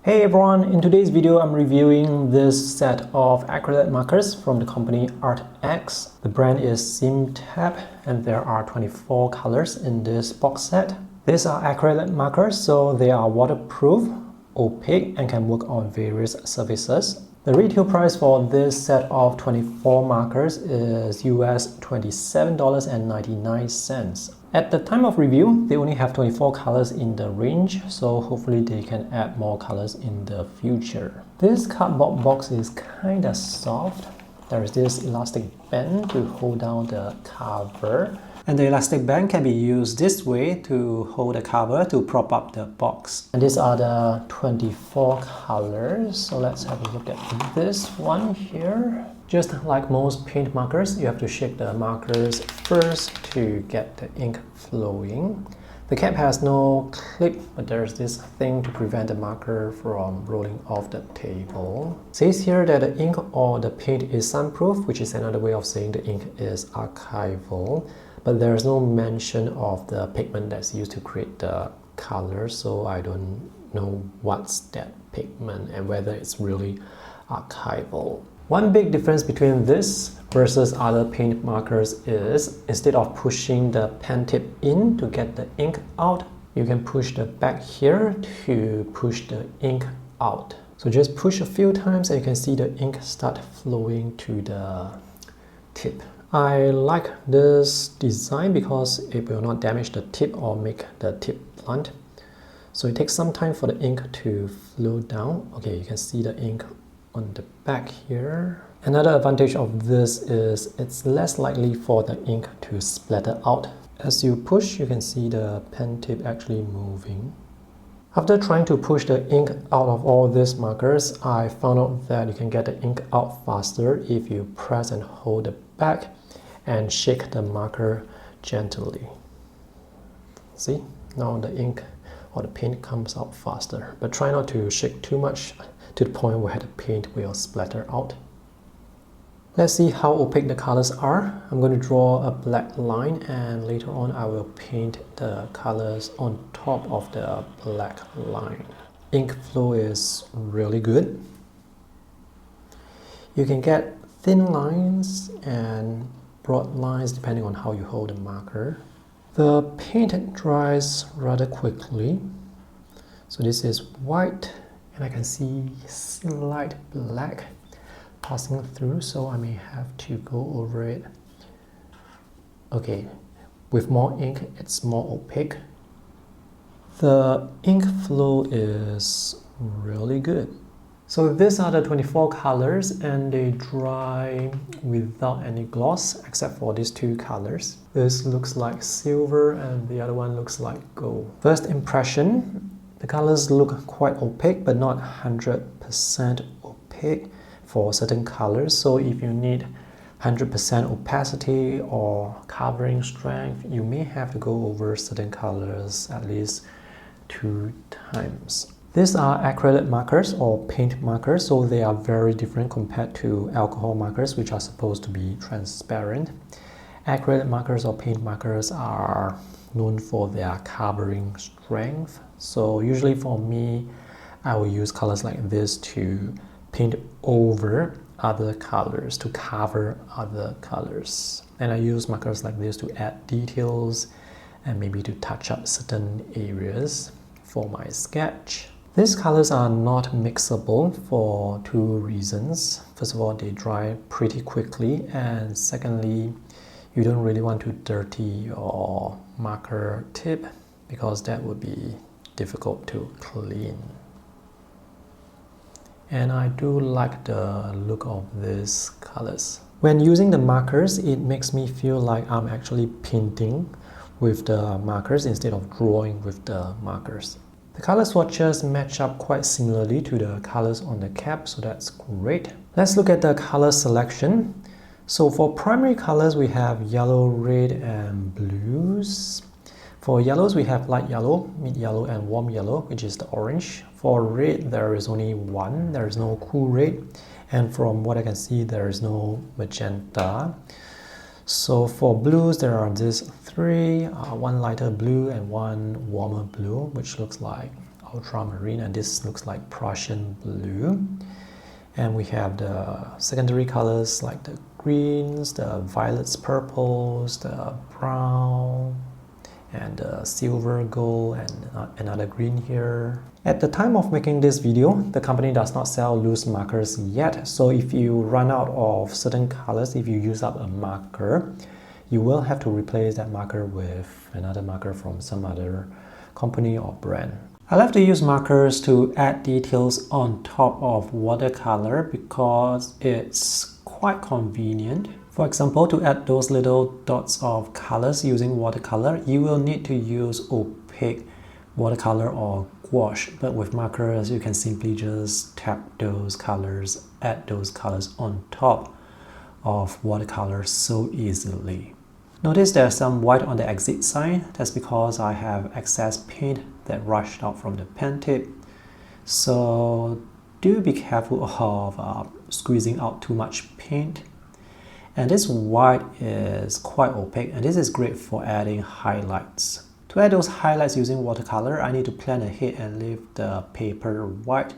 Hey everyone, in today's video I'm reviewing this set of acrylic markers from the company Arrtx. The brand is Simptap and there are 24 colors in this box set. These are acrylic markers, so they are waterproof, opaque and can work on various surfaces. The retail price for this set of 24 markers is US $27.99. At the time of review, they only have 24 colors in the range, so hopefully they can add more colors in the future. This cardboard box is kinda soft. There is this elastic band to hold down the cover. And the elastic band can be used this way to hold the cover to prop up the box. And these are the 24 colors. So let's have a look at this one here. Just like most paint markers, you have to shake the markers first to get the ink flowing. The cap has no clip, but there's this thing to prevent the marker from rolling off the table. It says here that the ink or the paint is sunproof, which is another way of saying the ink is archival. But there's no mention of the pigment that's used to create the color, so I don't know what's that pigment and whether it's really archival. One big difference between this versus other paint markers is instead of pushing the pen tip in to get the ink out, you can push the back here to push the ink out. So just push a few times and you can see the ink start flowing to the tip. I like this design because it will not damage the tip or make the tip blunt. So it takes some time for the ink to flow down. Okay, you can see the ink on the back here. Another advantage of this is it's less likely for the ink to splatter out. As you push, you can see the pen tip actually moving. After trying to push the ink out of all these markers, I found out that you can get the ink out faster if you press and hold the back and shake the marker gently. See, now the ink or the paint comes out faster, but try not to shake too much to the point where the paint will splatter out. Let's see how opaque the colors are. I'm going to draw a black line and later on I will paint the colors on top of the black line. Ink flow is really good. You can get thin lines and broad lines depending on how you hold the marker. The paint dries rather quickly. So this is white and I can see slight black passing through, so I may have to go over it. Okay, with more ink it's more opaque. The ink flow is really good. So these are the 24 colors and they dry without any gloss except for these two colors. This looks like silver and the other one looks like gold. First impression, the colors look quite opaque but not 100% opaque for certain colors. So if you need 100% opacity or covering strength, you may have to go over certain colors at least 2 times. These are acrylic markers or paint markers, so they are very different compared to alcohol markers, which are supposed to be transparent. Acrylic markers or paint markers are known for their covering strength. So usually for me, I will use colors like this to paint over other colors, to cover other colors. And I use markers like this to add details and maybe to touch up certain areas for my sketch. These colors are not mixable for 2 reasons. First of all, they dry pretty quickly, and secondly, you don't really want to dirty your marker tip because that would be difficult to clean. And I do like the look of these colors. When using the markers, it makes me feel like I'm actually painting with the markers instead of drawing with the markers. The color swatches match up quite similarly to the colors on the cap, so that's great. Let's look at the color selection. So for primary colors, we have yellow, red, and blues. For yellows, we have light yellow, mid yellow, and warm yellow, which is the orange. For red, there is only one. There is no cool red. And from what I can see, there is no magenta. So for blues, there are these 3, one lighter blue and one warmer blue, which looks like ultramarine, and this looks like Prussian blue. And we have the secondary colors like the greens, the violets, purples, the brown, and the silver gold, and another green here. At the time of making this video, the company does not sell loose markers yet. So if you run out of certain colors, if you use up a marker, you will have to replace that marker with another marker from some other company or brand. I like to use markers to add details on top of watercolor because it's quite convenient. For example, to add those little dots of colors using watercolor, you will need to use opaque watercolor or gouache, but with markers you can simply just tap those colors, add those colors on top of watercolor so easily. Notice there's some white on the exit side. That's because I have excess paint that rushed out from the pen tip. So do be careful of squeezing out too much paint. And this white is quite opaque, and this is great for adding highlights. To add those highlights using watercolor, I need to plan ahead and leave the paper white.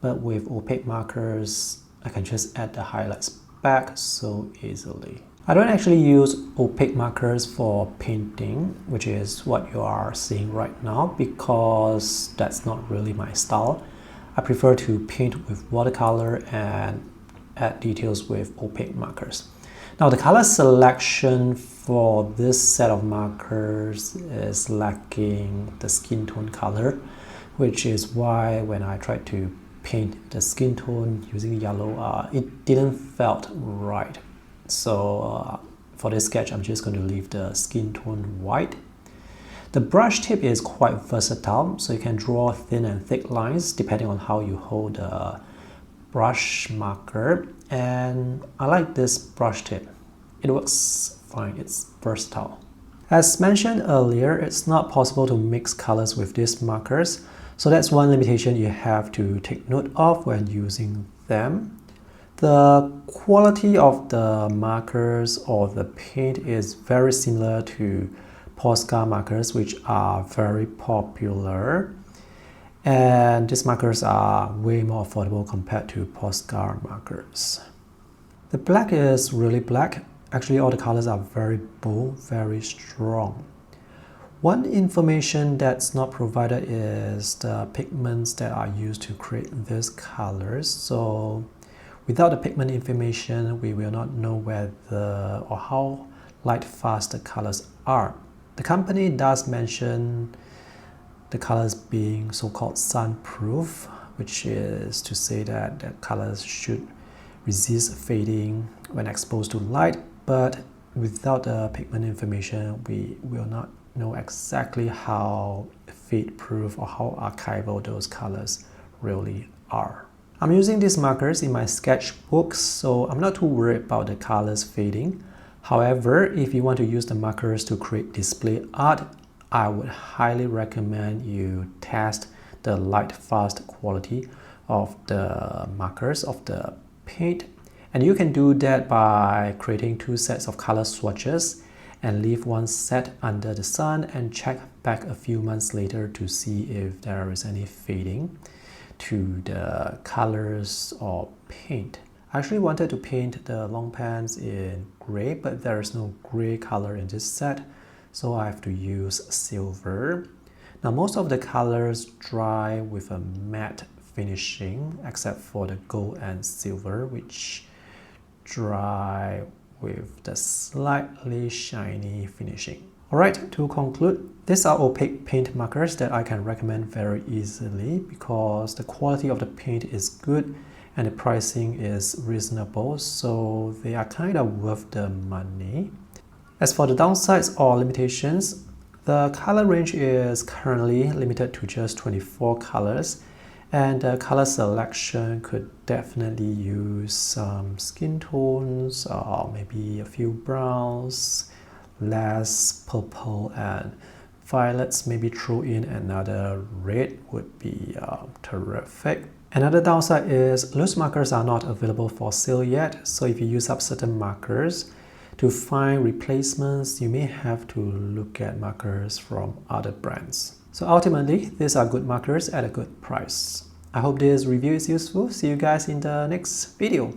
But with opaque markers, I can just add the highlights back so easily. I don't actually use opaque markers for painting, which is what you are seeing right now, because that's not really my style. I prefer to paint with watercolor and add details with opaque markers. Now the color selection for this set of markers is lacking the skin tone color, which is why when I tried to paint the skin tone using yellow, it didn't felt right. So for this sketch, I'm just going to leave the skin tone white. The brush tip is quite versatile, so you can draw thin and thick lines depending on how you hold the brush marker. And I like this brush tip. It works fine, it's versatile. As mentioned earlier, it's not possible to mix colors with these markers, so that's one limitation you have to take note of when using them. The quality of the markers or the paint is very similar to Posca markers, which are very popular. And these markers are way more affordable compared to Posca markers. The black is really black. Actually, all the colors are very bold, very strong. One information that's not provided is the pigments that are used to create these colors. So without the pigment information, we will not know whether or how light fast the colors are. The company does mention the colors being so-called sunproof, which is to say that the colors should resist fading when exposed to light, but without the pigment information, we will not know exactly how fade-proof or how archival those colors really are. I'm using these markers in my sketchbook, so I'm not too worried about the colors fading. However, if you want to use the markers to create display art, I would highly recommend you test the light fast quality of the markers, of the paint. And you can do that by creating two sets of color swatches and leave one set under the sun and check back a few months later to see if there is any fading to the colors or paint. I actually wanted to paint the long pants in gray, but there is no gray color in this set, so I have to use silver. Now most of the colors dry with a matte finishing, except for the gold and silver, which dry with the slightly shiny finishing. Alright, to conclude, these are opaque paint markers that I can recommend very easily because the quality of the paint is good and the pricing is reasonable, so they are kind of worth the money. As for the downsides or limitations, the color range is currently limited to just 24 colors, and the color selection could definitely use some skin tones or maybe a few browns, less purple and violets, maybe throw in another red would be terrific. Another downside is loose markers are not available for sale yet, so if you use up certain markers, to find replacements, you may have to look at markers from other brands. So ultimately, these are good markers at a good price. I hope this review is useful. See you guys in the next video.